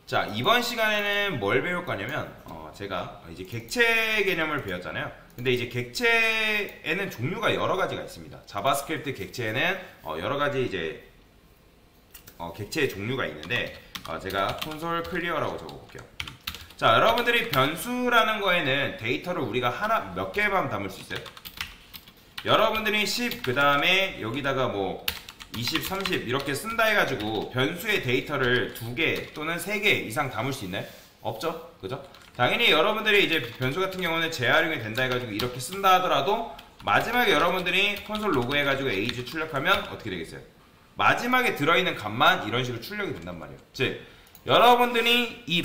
자, 이번 시간에는 뭘 배울 거냐면 제가 이제 객체 개념을 배웠잖아요. 근데 이제 객체에는 종류가 여러 가지가 있습니다. 자바스크립트 객체에는 여러 가지 이제 객체의 종류가 있는데 제가 콘솔 클리어라고 적어볼게요. 자, 여러분들이 변수라는 거에는 데이터를 우리가 몇 개만 담을 수 있어요? 여러분들이 10, 그 다음에 여기다가 뭐 20, 30 이렇게 쓴다 해가지고 변수의 데이터를 2개 또는 3개 이상 담을 수 있나요? 없죠? 그죠? 당연히 여러분들이 이제 변수 같은 경우는 재활용이 된다 해가지고 이렇게 쓴다 하더라도 마지막에 여러분들이 콘솔 로그 해가지고 age 출력하면 어떻게 되겠어요? 마지막에 들어있는 값만 이런 식으로 출력이 된단 말이에요. 즉, 여러분들이 이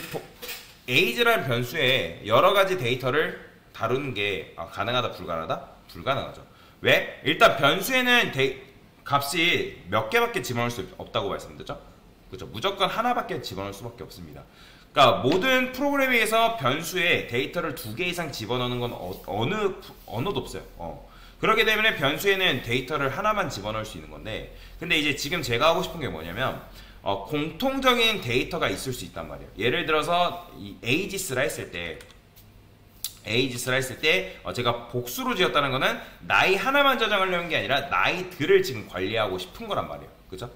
age라는 변수에 여러가지 데이터를 다루는 게 가능하다, 불가능하다? 불가능하죠. 왜? 일단 변수에는 값이 몇 개밖에 집어넣을 수 없다고 말씀드렸죠? 그죠? 무조건 하나밖에 집어넣을 수밖에 없습니다. 그러니까 모든 프로그래밍에서 변수에 데이터를 2개 이상 집어넣는 건 언어도 없어요. 그렇기 때문에 변수에는 데이터를 하나만 집어넣을 수 있는 건데, 근데 이제 지금 제가 하고 싶은 게 뭐냐면 공통적인 데이터가 있을 수 있단 말이에요. 예를 들어서 이 ages라 했을 때 제가 복수로 지었다는 거는 나이 하나만 저장하려는 게 아니라 나이들을 지금 관리하고 싶은 거란 말이에요. 그죠?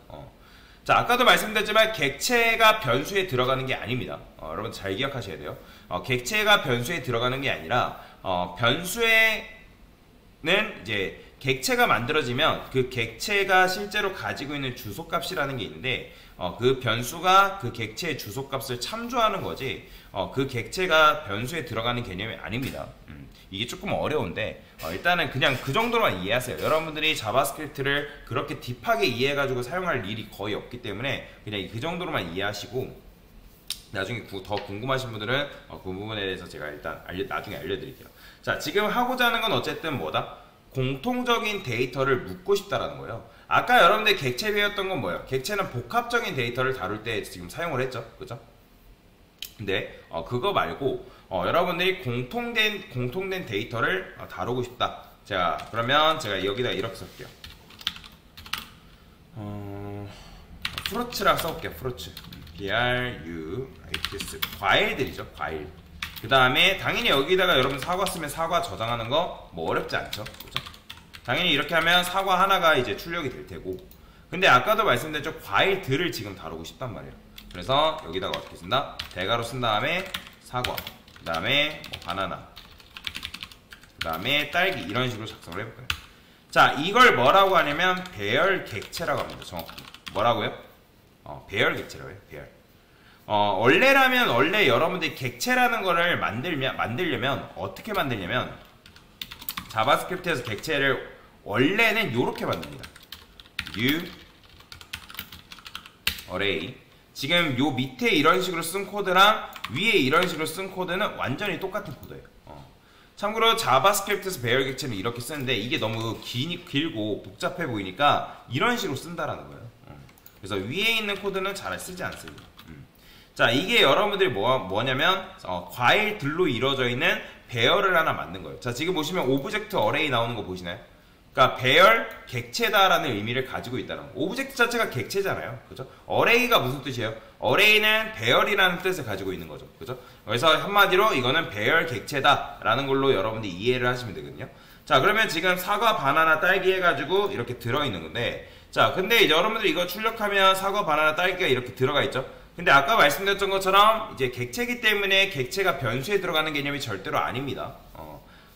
자, 아까도 말씀드렸지만 객체가 변수에 들어가는 게 아닙니다. 여러분 잘 기억하셔야 돼요. 객체가 변수에 들어가는 게 아니라 변수에는 이제 객체가 만들어지면 그 객체가 실제로 가지고 있는 주소값이라는 게 있는데 그 변수가 그 객체의 주소값을 참조하는 거지 그 객체가 변수에 들어가는 개념이 아닙니다. 이게 조금 어려운데 일단은 그냥 그 정도로만 이해하세요. 여러분들이 자바스크립트를 그렇게 딥하게 이해해가지고 사용할 일이 거의 없기 때문에 그냥 그 정도로만 이해하시고 나중에 더 궁금하신 분들은 그 부분에 대해서 제가 일단 나중에 알려드릴게요. 자, 지금 하고자 하는 건 어쨌든 뭐다? 공통적인 데이터를 묻고 싶다라는 거예요. 아까 여러분들 객체 배웠던 건 뭐예요? 객체는 복합적인 데이터를 다룰 때 지금 사용을 했죠. 그죠? 근데 그거 말고 여러분들이 공통된 데이터를 다루고 싶다. 자, 그러면 제가 여기다 이렇게 쓸게요. 프루츠라 써볼게요. 프루츠. PRUITS. 과일들이죠. 과일. 그 다음에 당연히 여기다가 여러분 사과 쓰면 사과 저장하는 거 뭐 어렵지 않죠. 그죠? 당연히 이렇게 하면 사과 하나가 이제 출력이 될 테고, 근데 아까도 말씀드렸죠. 과일들을 지금 다루고 싶단 말이에요. 그래서 여기다가 어떻게 쓴다? 대괄호 쓴 다음에 사과, 그 다음에 뭐 바나나, 그 다음에 딸기, 이런 식으로 작성을 해볼까요? 자, 이걸 뭐라고 하냐면 배열 객체라고 합니다. 정확히 뭐라고요? 배열 객체라고 해요. 배열. 원래라면 원래 여러분들이 객체라는 거를 만들려면 어떻게 만들냐면 자바스크립트에서 객체를 원래는 이렇게 만듭니다. new array. 지금 요 밑에 이런 식으로 쓴 코드랑 위에 이런 식으로 쓴 코드는 완전히 똑같은 코드예요. 참고로 자바스크립트에서 배열 객체는 이렇게 쓰는데 이게 너무 길고 복잡해 보이니까 이런 식으로 쓴다라는 거예요. 그래서 위에 있는 코드는 잘 쓰지 않습니다. 자, 이게 여러분들이 뭐냐면 과일들로 이루어져 있는 배열을 하나 만든 거예요. 자, 지금 보시면 오브젝트 어레이 나오는 거 보시나요? 그러니까 배열 객체다라는 의미를 가지고 있다는 거. 오브젝트 자체가 객체잖아요. 그죠? 어레이가 무슨 뜻이에요? 어레이는 배열이라는 뜻을 가지고 있는 거죠. 그죠? 그래서 한마디로 이거는 배열 객체다라는 걸로 여러분들이 이해를 하시면 되거든요. 자, 그러면 지금 사과, 바나나, 딸기 해가지고 이렇게 들어있는 건데, 자, 근데 이제 여러분들이 이거 출력하면 사과, 바나나, 딸기가 이렇게 들어가 있죠? 근데 아까 말씀드렸던 것처럼 이제 객체이기 때문에 객체가 변수에 들어가는 개념이 절대로 아닙니다.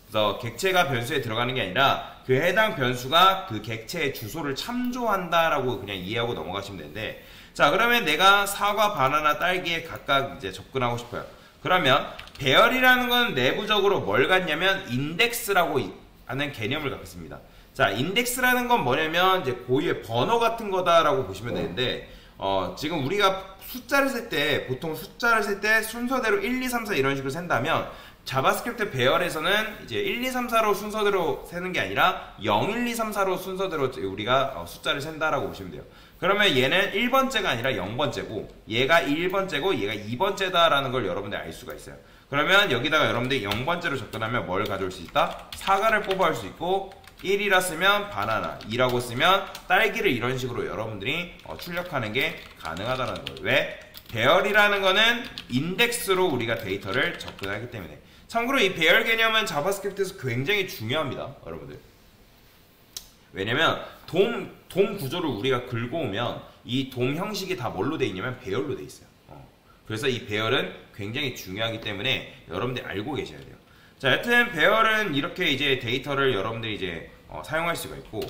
그래서 객체가 변수에 들어가는 게 아니라 그 해당 변수가 그 객체의 주소를 참조한다라고 그냥 이해하고 넘어가시면 되는데, 자, 그러면 내가 사과, 바나나, 딸기에 각각 이제 접근하고 싶어요. 그러면 배열이라는 건 내부적으로 뭘 갖냐면 인덱스라고 하는 개념을 갖고 있습니다. 자, 인덱스라는 건 뭐냐면 이제 고유의 번호 같은 거다라고 보시면 되는데, 지금 우리가 숫자를 쓸 때, 보통 숫자를 쓸 때 순서대로 1, 2, 3, 4 이런 식으로 센다면 자바스크립트 배열에서는 이제 1, 2, 3, 4로 순서대로 세는 게 아니라 0, 1, 2, 3, 4로 순서대로 우리가 숫자를 센다라고 보시면 돼요. 그러면 얘는 1번째가 아니라 0번째고 얘가 1번째고 얘가 2번째다라는 걸 여러분들이 알 수가 있어요. 그러면 여기다가 여러분들이 0번째로 접근하면 뭘 가져올 수 있다? 사과를 뽑아올 수 있고, 1이라 쓰면 바나나, 2라고 쓰면 딸기를 이런 식으로 여러분들이 출력하는 게 가능하다는 거예요. 왜? 배열이라는 거는 인덱스로 우리가 데이터를 접근하기 때문에. 참고로 이 배열 개념은 자바스크립트에서 굉장히 중요합니다, 여러분들. 왜냐면 돔 구조를 우리가 긁어오면 이 돔 형식이 다 뭘로 돼 있냐면 배열로 돼 있어요. 그래서 이 배열은 굉장히 중요하기 때문에 여러분들이 알고 계셔야 돼요. 자, 여튼 배열은 이렇게 이제 데이터를 여러분들이 이제 사용할 수가 있고,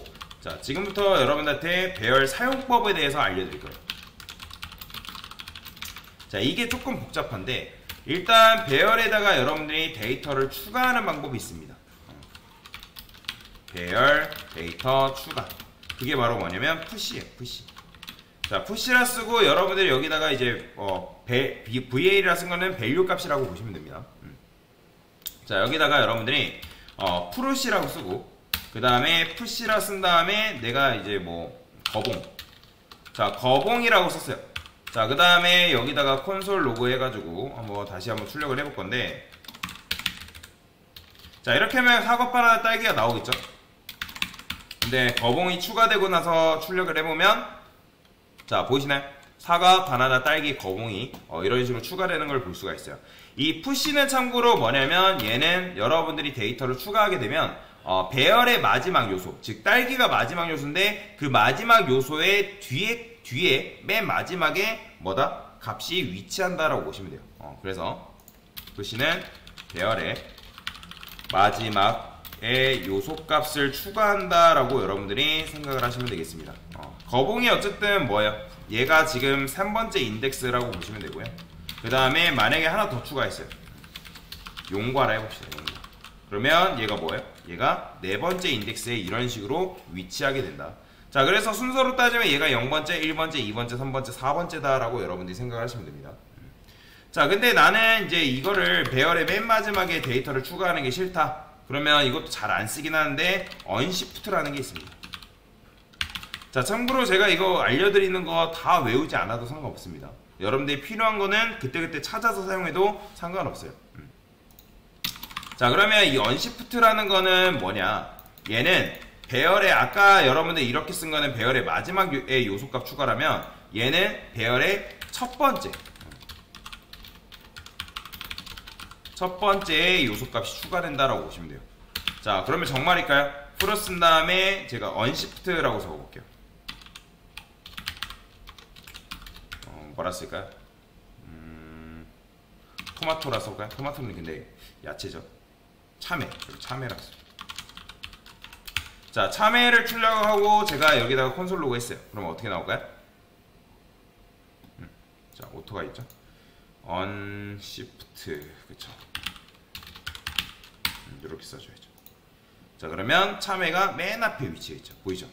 자, 지금부터 여러분들한테 배열 사용법에 대해서 알려드릴 거예요. 자, 이게 조금 복잡한데 일단 배열에다가 여러분들이 데이터를 추가하는 방법이 있습니다. 배열 데이터 추가, 그게 바로 뭐냐면 푸시예요. 푸시. 자, 푸시라 쓰고 여러분들이 여기다가 이제 VA라 쓴 거는 밸류 값이라고 보시면 됩니다. 자, 여기다가 여러분들이 푸시라고 쓰고, 그 다음에 푸시라 쓴 다음에 내가 이제 뭐 거봉, 자, 거봉이라고 썼어요. 자, 그 다음에 여기다가 콘솔 로그 해가지고 다시 한번 출력을 해볼 건데, 자, 이렇게 하면 사과 바나나 딸기가 나오겠죠. 근데 거봉이 추가되고 나서 출력을 해보면, 자, 보이시나요? 사과, 바나나, 딸기, 거봉이 이런 식으로 추가되는 걸 볼 수가 있어요. 이 푸시는 참고로 뭐냐면 얘는 여러분들이 데이터를 추가하게 되면 배열의 마지막 요소, 즉 딸기가 마지막 요소인데 그 마지막 요소의 뒤에 맨 마지막에 뭐다? 값이 위치한다라고 보시면 돼요. 그래서 푸시는 배열의 마지막에 요소값을 추가한다라고 여러분들이 생각을 하시면 되겠습니다. 거봉이 어쨌든 뭐예요? 얘가 지금 3번째 인덱스라고 보시면 되고요. 그 다음에 만약에 하나 더 추가했어요. 용과라 해봅시다. 용과. 그러면 얘가 뭐예요? 얘가 4번째 인덱스에 이런 식으로 위치하게 된다. 자, 그래서 순서로 따지면 얘가 0번째, 1번째, 2번째, 3번째, 4번째다 라고 여러분들이 생각하시면 됩니다. 자, 근데 나는 이제 이거를 배열의 맨 마지막에 데이터를 추가하는 게 싫다. 그러면 이것도 잘 안 쓰긴 하는데 언시프트라는 게 있습니다. 자, 참고로 제가 이거 알려드리는 거 다 외우지 않아도 상관없습니다. 여러분들이 필요한 거는 그때그때 찾아서 사용해도 상관없어요. 자, 그러면 이 언시프트라는 거는 뭐냐? 얘는 배열의, 아까 여러분들이 이렇게 쓴 거는 배열의 마지막에 요소값 추가라면 얘는 배열의 첫 번째 요소값이 추가된다라고 보시면 돼요. 자, 그러면 정말일까요? 풀어 쓴 다음에 제가 언시프트라고 적어볼게요. 뭐라 쓸까요? 토마토라 써볼까요? 토마토는 근데 야채죠. 참외라 써. 자, 참외를 출력하고 제가 여기다가 콘솔 로그 했어요. 그러면 어떻게 나올까요? 자, 오토가 있죠. 언시프트, 그쵸. 이렇게 써줘야죠. 자, 그러면 참외가 맨 앞에 위치해 있죠. 보이죠?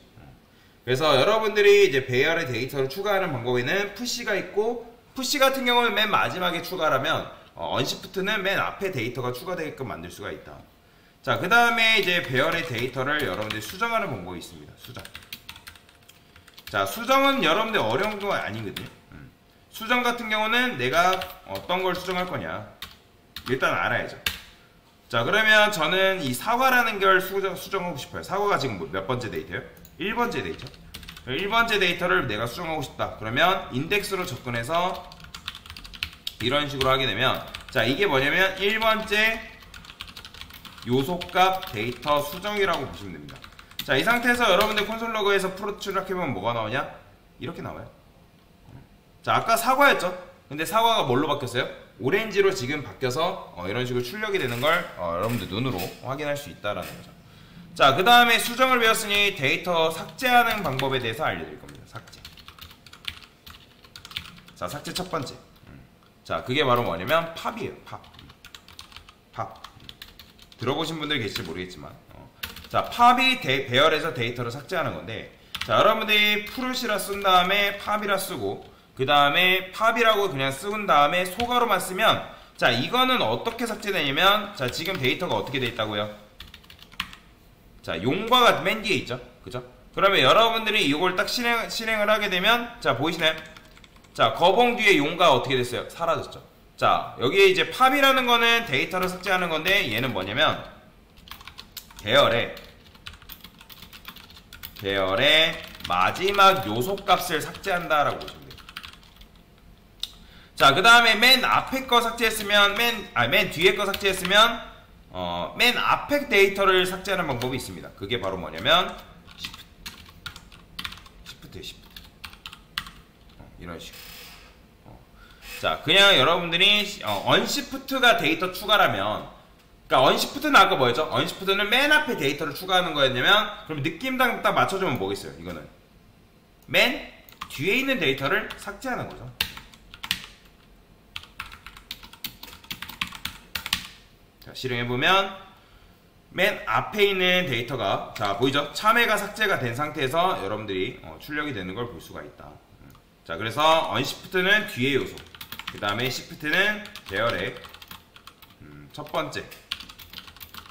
그래서 여러분들이 이제 배열의 데이터를 추가하는 방법에는 푸시가 있고, 푸시 같은 경우는 맨 마지막에 추가라면 언시프트는 맨 앞에 데이터가 추가되게끔 만들 수가 있다. 자, 그 다음에 이제 배열의 데이터를 여러분들이 수정하는 방법이 있습니다. 수정. 자, 수정은 여러분들 어려운 거 아니거든요. 수정 같은 경우는 내가 어떤 걸 수정할 거냐 일단 알아야죠. 자, 그러면 저는 이 사과라는 걸 수정하고 싶어요. 사과가 지금 몇 번째 데이터예요? 1번째 데이터. 1번째 데이터를 내가 수정하고 싶다. 그러면 인덱스로 접근해서 이런 식으로 하게 되면, 자, 이게 뭐냐면 1번째 요소값 데이터 수정이라고 보시면 됩니다. 자, 이 상태에서 여러분들 콘솔 로그에서 프로 출력해보면 뭐가 나오냐? 이렇게 나와요. 자, 아까 사과였죠? 근데 사과가 뭘로 바뀌었어요? 오렌지로 지금 바뀌어서 이런 식으로 출력이 되는 걸 여러분들 눈으로 확인할 수 있다라는 거죠. 자, 그 다음에 수정을 배웠으니 데이터 삭제하는 방법에 대해서 알려드릴 겁니다. 삭제. 자, 삭제 첫 번째. 자, 그게 바로 뭐냐면 팝이에요. 팝. 들어보신 분들 계실지 모르겠지만 자, 팝이 배열에서 데이터를 삭제하는 건데, 자, 여러분들이 푸르시라 쓴 다음에 팝이라 쓰고, 그 다음에 팝이라고 그냥 쓴 다음에 소가로만 쓰면, 자, 이거는 어떻게 삭제되냐면, 자, 지금 데이터가 어떻게 돼 있다고요? 자, 용과가 맨 뒤에 있죠. 그죠? 그러면 여러분들이 이걸 딱 실행을 하게 되면, 자, 보이시나요? 자, 거봉 뒤에 용과가 어떻게 됐어요? 사라졌죠. 자, 여기에 이제 팝이라는 거는 데이터를 삭제하는 건데, 얘는 뭐냐면 배열의 마지막 요소 값을 삭제한다라고 보시면 돼요. 자, 그 다음에 맨 앞에 거 삭제했으면 맨 뒤에 거 삭제했으면 맨 앞에 데이터를 삭제하는 방법이 있습니다. 그게 바로 뭐냐면 Shift 이런 식으로. 자, 그냥 여러분들이 언시프트가 데이터 추가라면, 그러니까 언시프트는 아까 뭐였죠? 언시프트는 맨 앞에 데이터를 추가하는 거였냐면, 그럼 느낌당 딱 맞춰주면 뭐겠어요? 이거는 맨 뒤에 있는 데이터를 삭제하는 거죠. 자, 실행해보면 맨 앞에 있는 데이터가, 자, 보이죠? 참외가 삭제가 된 상태에서 여러분들이 출력이 되는 걸 볼 수가 있다. 자, 그래서 언시프트는 뒤의 요소, 그 다음에 시프트는 배열의 첫 번째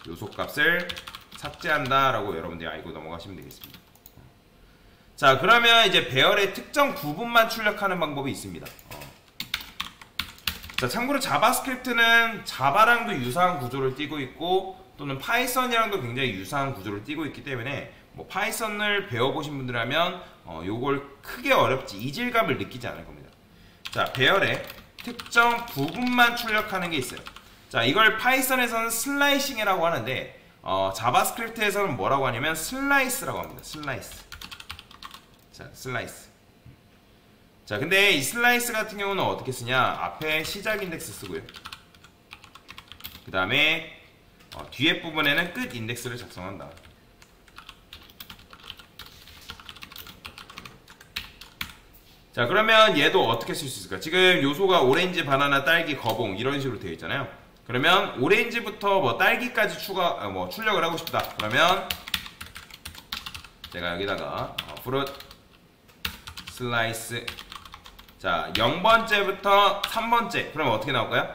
요소 값을 삭제한다 라고 여러분들이 알고 넘어가시면 되겠습니다. 자, 그러면 이제 배열의 특정 부분만 출력하는 방법이 있습니다. 자, 참고로 자바스크립트는 자바랑도 유사한 구조를 띠고 있고, 또는 파이썬이랑도 굉장히 유사한 구조를 띠고 있기 때문에 뭐 파이썬을 배워보신 분들이라면 요걸 크게 어렵지, 이질감을 느끼지 않을 겁니다. 자, 배열의 특정 부분만 출력하는 게 있어요. 자, 이걸 파이썬에서는 슬라이싱이라고 하는데 자바스크립트에서는 뭐라고 하냐면 슬라이스라고 합니다. 슬라이스. 자, 슬라이스. 자, 근데 이 슬라이스 같은 경우는 어떻게 쓰냐? 앞에 시작 인덱스 쓰고요. 그 다음에 뒤에 부분에는 끝 인덱스를 작성한다. 자, 그러면 얘도 어떻게 쓸 수 있을까? 지금 요소가 오렌지, 바나나, 딸기, 거봉 이런 식으로 되어 있잖아요. 그러면 오렌지부터 뭐 딸기까지 출력을 하고 싶다. 그러면 제가 여기다가 프루트 슬라이스, 자, 0번째부터 3번째. 그러면 어떻게 나올까요?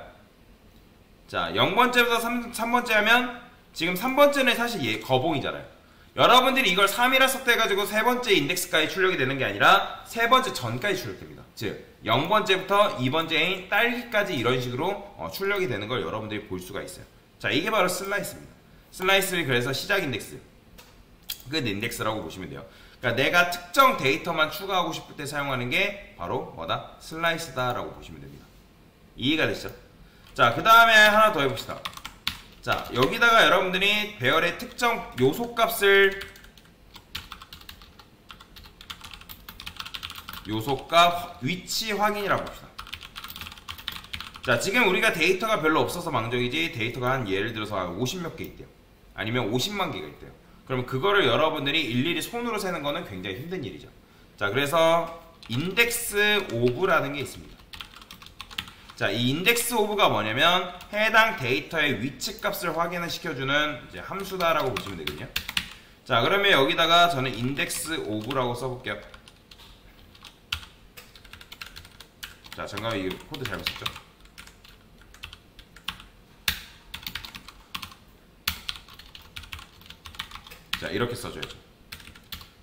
자, 0번째부터 3번째 하면 지금 3번째는 사실 얘 거봉이잖아요. 여러분들이 이걸 3이라 섭대해가지고 3번째 인덱스까지 출력이 되는 게 아니라 3번째 전까지 출력됩니다. 즉 0번째부터 2번째인 딸기까지 이런 식으로 출력이 되는 걸 여러분들이 볼 수가 있어요. 자, 이게 바로 슬라이스입니다. 슬라이스를 그래서 시작 인덱스, 끝 인덱스라고 보시면 돼요. 그러니까 내가 특정 데이터만 추가하고 싶을 때 사용하는 게 바로 뭐다? 슬라이스다 라고 보시면 됩니다. 이해가 되시죠? 자, 그 다음에 하나 더 해봅시다. 자, 여기다가 여러분들이 배열의 특정 요소값을, 요소값 위치 확인이라고 봅시다. 자, 지금 우리가 데이터가 별로 없어서 망정이지, 데이터가 한 예를 들어서 한 50몇 개 있대요. 아니면 50만 개가 있대요. 그러면 그거를 여러분들이 일일이 손으로 세는 거는 굉장히 힘든 일이죠. 자, 그래서 인덱스 오브라는 게 있습니다. 자, 이 인덱스 오브가 뭐냐면 해당 데이터의 위치 값을 확인을 시켜주는 이제 함수다라고 보시면 되거든요. 자, 그러면 여기다가 저는 인덱스 오브라고 써볼게요. 자, 잠깐만, 이거 코드 잘못 썼죠? 자, 이렇게 써줘야죠.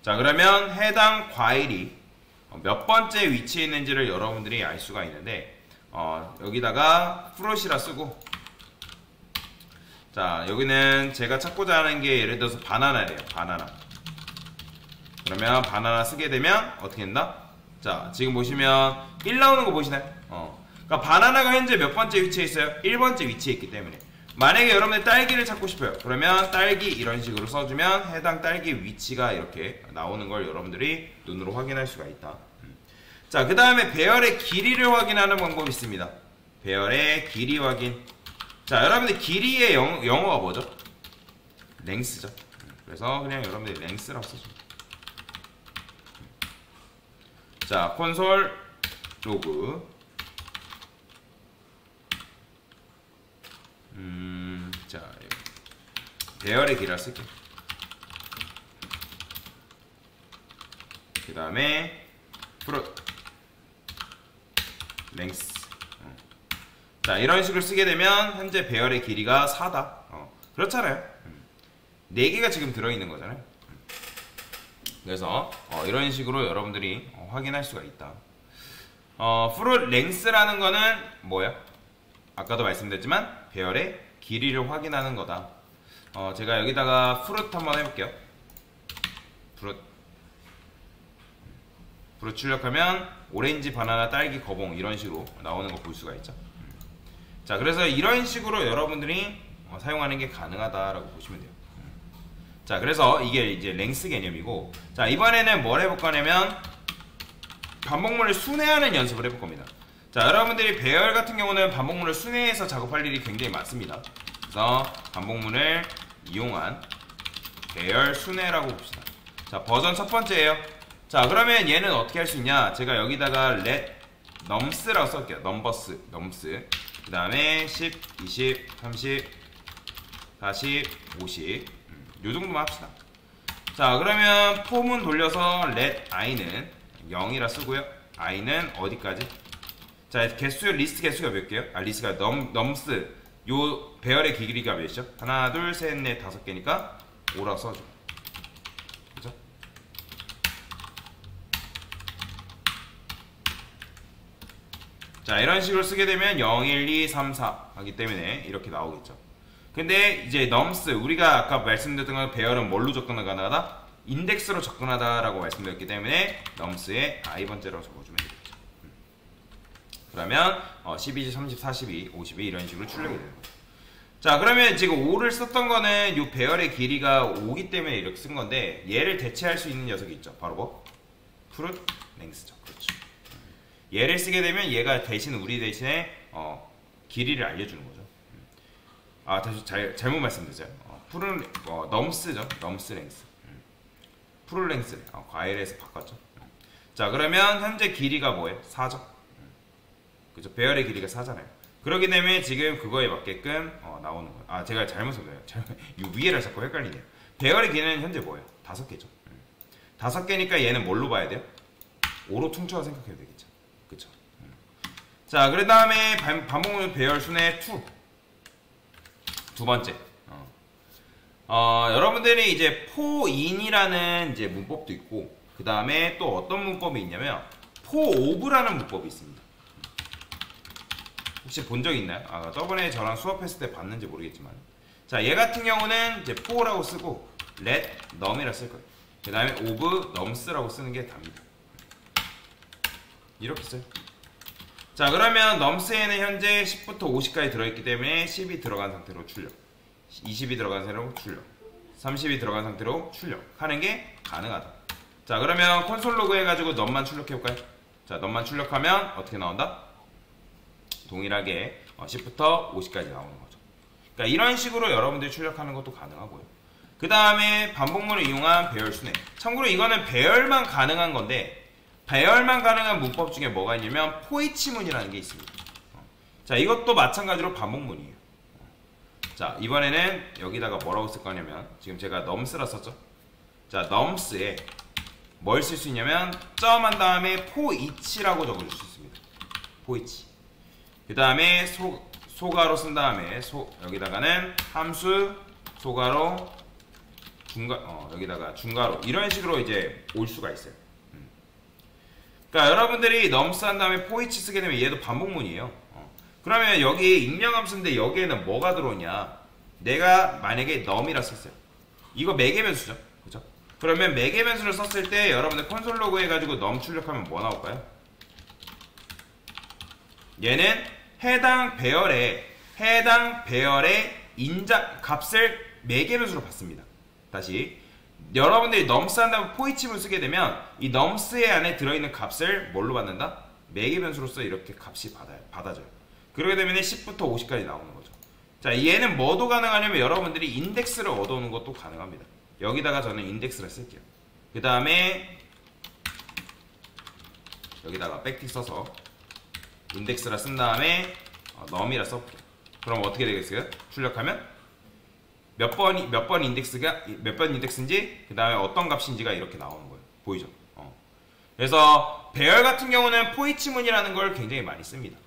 자, 그러면 해당 과일이 몇 번째 위치에 있는지를 여러분들이 알 수가 있는데, 여기다가 프로시라 쓰고, 자, 여기는 제가 찾고자 하는 게 예를 들어서 바나나래요. 바나나. 그러면 바나나 쓰게 되면 어떻게 된다? 자, 지금 보시면 1 나오는 거 보시나요? 그러니까 바나나가 현재 몇 번째 위치에 있어요? 1번째 위치에 있기 때문에. 만약에 여러분들 딸기를 찾고 싶어요. 그러면 딸기 이런 식으로 써주면 해당 딸기 위치가 이렇게 나오는 걸 여러분들이 눈으로 확인할 수가 있다. 자, 그 다음에 배열의 길이를 확인하는 방법이 있습니다. 배열의 길이 확인. 자, 여러분들 길이의 영어가 뭐죠? 랭스죠. 그래서 그냥 여러분들이 랭스라고 써줍니다. 자, 콘솔 로그. 자, 배열의 길이를 쓸게요. 그 다음에 프로 랭스. 자, 이런 식으로 쓰게 되면 현재 배열의 길이가 4다. 그렇잖아요. 4개가 지금 들어있는 거잖아요. 그래서 이런 식으로 여러분들이 확인할 수가 있다. 프로 랭스라는 거는 뭐야? 아까도 말씀드렸지만 배열의 길이를 확인하는 거다. 제가 여기다가 프루트 한번 해볼게요. 프루트 출력하면 오렌지, 바나나, 딸기, 거봉 이런 식으로 나오는 거 볼 수가 있죠. 자, 그래서 이런 식으로 여러분들이 사용하는 게 가능하다라고 보시면 돼요. 자, 그래서 이게 이제 랭스 개념이고, 자, 이번에는 뭘 해볼 거냐면 반복문을 순회하는 연습을 해볼 겁니다. 자, 여러분들이 배열 같은 경우는 반복문을 순회해서 작업할 일이 굉장히 많습니다. 그래서 반복문을 이용한 배열 순회라고 봅시다. 자, 버전 첫 번째예요. 자, 그러면 얘는 어떻게 할 수 있냐? 제가 여기다가 let nums라고 쓸게요. nums. 그 다음에 10, 20, 30, 40, 50. 요 정도만 합시다. 자, 그러면 폼은 돌려서 let i는 0이라 쓰고요. i는 어디까지? 자, 리스트 개수가 몇 개요? 리스트가 nums 요 배열의 길이가 몇이죠? 하나, 둘, 셋, 넷, 다섯 개니까 5라고 써줘. 그죠? 자, 이런 식으로 쓰게 되면 0, 1, 2, 3, 4 하기 때문에 이렇게 나오겠죠. 근데 이제 nums, 우리가 아까 말씀드렸던 건 배열은 뭘로 접근하다? 인덱스로 접근하다라고 말씀드렸기 때문에 nums에 i번째로 적어주면 되겠죠. 그러면 12, 30, 42, 52 이런 식으로 출력이 되는 거죠. 자, 그러면 지금 5를 썼던 거는 이 배열의 길이가 5기 때문에 이렇게 쓴 건데, 얘를 대체할 수 있는 녀석이 있죠. 바로 뭐? fruit length죠. 그렇죠. 얘를 쓰게 되면 얘가 대신 우리 대신에 길이를 알려주는 거죠. 다시 잘못 말씀드렸어요. nums죠. nums length. fruit length. 과일에서 바꿨죠. 자, 그러면 현재 길이가 뭐예요? 4죠. 그죠? 배열의 길이가 4잖아요. 그러기 때문에 지금 그거에 맞게끔 나오는 거예요. 제가 잘못 썼네요. 이 위에를 자꾸 헷갈리네요. 배열의 길이는 현재 뭐예요? 5개죠. 5개니까 얘는 뭘로 봐야 돼요? 5로 퉁쳐서 생각해도 되겠죠. 그쵸? 자, 그 다음에 반복문 배열 순회 2. 두 번째. 여러분들이 이제 포인이라는 이제 문법도 있고, 그 다음에 또 어떤 문법이 있냐면 포오브라는 문법이 있습니다. 혹시 본 적 있나요? 저번에 저랑 수업했을 때 봤는지 모르겠지만, 자, 얘 같은 경우는 이제 포라고 쓰고 let num이라 쓸 거예요. 그 다음에 of nums라고 쓰는 게 답니다. 이렇게 써요. 자, 그러면 nums에는 현재 10부터 50까지 들어있기 때문에 10이 들어간 상태로 출력, 20이 들어간 상태로 출력, 30이 들어간 상태로 출력하는 게 가능하다. 자, 그러면 콘솔 로그 해가지고 num만 출력해볼까요? 자, num만 출력하면 어떻게 나온다? 동일하게 10부터 50까지 나오는 거죠. 그러니까 이런 식으로 여러분들이 출력하는 것도 가능하고요. 그 다음에 반복문을 이용한 배열 순회. 참고로 이거는 배열만 가능한 건데, 배열만 가능한 문법 중에 뭐가 있냐면 포이치문이라는 게 있습니다. 자, 이것도 마찬가지로 반복문이에요. 자, 이번에는 여기다가 뭐라고 쓸 거냐면, 지금 제가 nums라 썼죠. 자, nums에 뭘 쓸 수 있냐면 점 한 다음에 포이치라고 적어줄 수 있습니다. 포이치. 그 다음에 소가로 쓴 다음에 여기다가는 함수 소가로 여기다가 중가로 이런 식으로 이제 올 수가 있어요. 그러니까 여러분들이 nums 한 다음에 포이치 쓰게 되면 얘도 반복문이에요. 그러면 여기 익명함수인데 여기에는 뭐가 들어오냐? 내가 만약에 num이라 썼어요. 이거 매개 변수죠. 그죠? 그러면 매개 변수를 썼을 때 여러분들 콘솔 로그 해가지고 num 출력하면 뭐 나올까요? 얘는 해당 배열의 값을 매개 변수로 받습니다. 다시 여러분들이 nums 한다면 포이치문 쓰게 되면 이 nums의 안에 들어있는 값을 뭘로 받는다? 매개 변수로서 이렇게 값이 받아져요. 그러게 되면 10부터 50까지 나오는 거죠. 자, 얘는 뭐도 가능하냐면 여러분들이 인덱스를 얻어오는 것도 가능합니다. 여기다가 저는 인덱스를 쓸게요. 그 다음에 여기다가 백틱 써서 인덱스라 쓴 다음에 num이라 써볼게요. 그럼 어떻게 되겠어요? 출력하면 몇 번 인덱스인지 그 다음에 어떤 값인지가 이렇게 나오는 거예요. 보이죠? 그래서 배열 같은 경우는 포이치문이라는 걸 굉장히 많이 씁니다.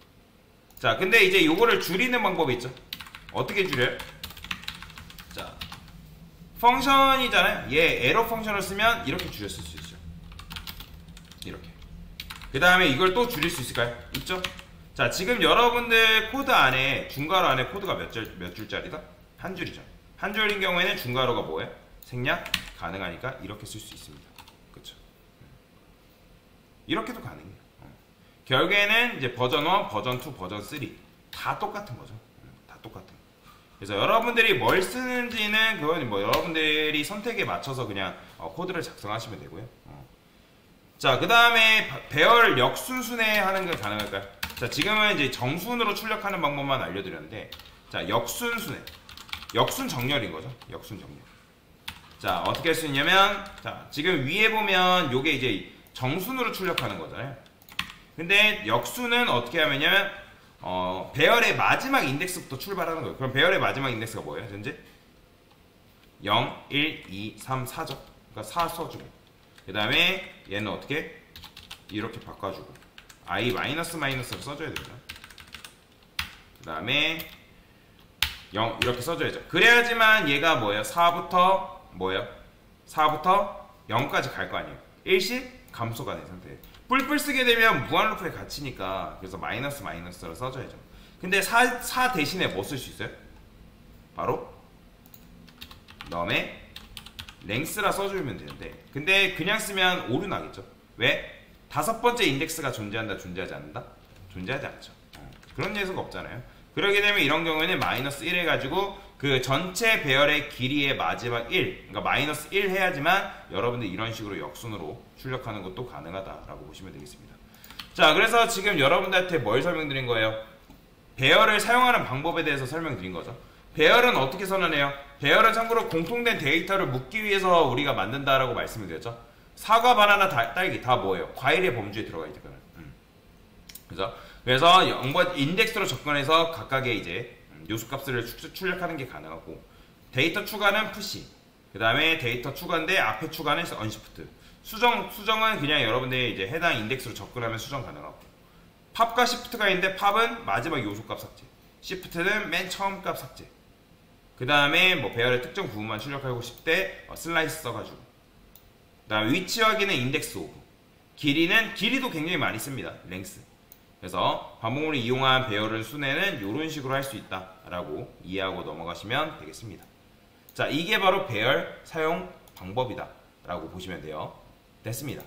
자, 근데 이제 요거를 줄이는 방법이 있죠. 어떻게 줄여요? 자, 펑션이잖아요. 얘 에러 펑션을 쓰면 이렇게 줄였을 수 있죠. 이렇게. 그 다음에 이걸 또 줄일 수 있을까요? 있죠? 자, 지금 여러분들 코드 안에 중괄호 안에 코드가 몇 줄짜리다? 한 줄이죠. 한 줄인 경우에는 중괄호가 뭐예요? 생략 가능하니까 이렇게 쓸 수 있습니다. 그쵸? 이렇게도 가능해요. 결국에는 이제 버전 1, 버전 2, 버전 3 다 똑같은 거죠. 다 똑같은. 그래서 여러분들이 뭘 쓰는지는 그건 뭐 여러분들이 선택에 맞춰서 그냥 코드를 작성하시면 되고요. 자, 그 다음에 배열 역순순회 하는 게 가능할까요? 자, 지금은 이제 정순으로 출력하는 방법만 알려드렸는데, 자, 역순순회. 역순 정렬인 거죠. 역순 정렬. 자, 어떻게 할 수 있냐면, 자, 지금 위에 보면 요게 이제 정순으로 출력하는 거잖아요. 근데 역순은 어떻게 하면요, 배열의 마지막 인덱스부터 출발하는 거예요. 그럼 배열의 마지막 인덱스가 뭐예요, 현재? 0, 1, 2, 3, 4죠. 그러니까 4 써주고. 그 다음에 얘는 어떻게? 이렇게 바꿔주고. i 마이너스 마이너스를 써줘야 됩니다. 그 다음에 0 이렇게 써줘야죠. 그래야지만 얘가 뭐예요? 4부터 뭐예요? 4부터 0까지 갈 거 아니에요. 일씩 감소가 된 상태예요. 뿔뿔 쓰게 되면 무한 루프에 갇히니까 그래서 마이너스 마이너스를 써줘야죠. 근데 4 대신에 뭐 쓸 수 있어요? 바로 넘에 랭스라 써주면 되는데, 근데 그냥 쓰면 오류 나겠죠. 왜? 5번째 인덱스가 존재한다, 존재하지 않는다? 존재하지 않죠. 그런 녀석 없잖아요. 그러게 되면 이런 경우에는 마이너스 1 해가지고 그 전체 배열의 길이의 마지막 1, 그러니까 마이너스 1 해야지만 여러분들 이런 식으로 역순으로 출력하는 것도 가능하다라고 보시면 되겠습니다. 자, 그래서 지금 여러분들한테 뭘 설명드린 거예요? 배열을 사용하는 방법에 대해서 설명드린 거죠. 배열은 어떻게 선언해요? 배열은 참고로 공통된 데이터를 묻기 위해서 우리가 만든다라고 말씀을 드렸죠. 사과, 바나나, 딸기 다 뭐예요? 과일의 범주에 들어가 있거든요. 그래서 0번 인덱스로 접근해서 각각의 이제 요소값을 출력하는 게 가능하고, 데이터 추가는 푸시, 그 다음에 데이터 추가인데 앞에 추가는 언시프트, 수정은 그냥 여러분들이 이제 해당 인덱스로 접근하면 수정 가능하고, 팝과 시프트가 있는데 팝은 마지막 요소값 삭제, 시프트는 맨 처음 값 삭제. 그 다음에 뭐 배열의 특정 부분만 출력하고 싶을 때 슬라이스 써가지고, 그 다음 위치 확인은 인덱스 오브, 길이도 굉장히 많이 씁니다. 랭스. 그래서 반복문을 이용한 배열을 순회는 이런 식으로 할 수 있다라고 이해하고 넘어가시면 되겠습니다. 자, 이게 바로 배열 사용 방법이다 라고 보시면 돼요. 됐습니다.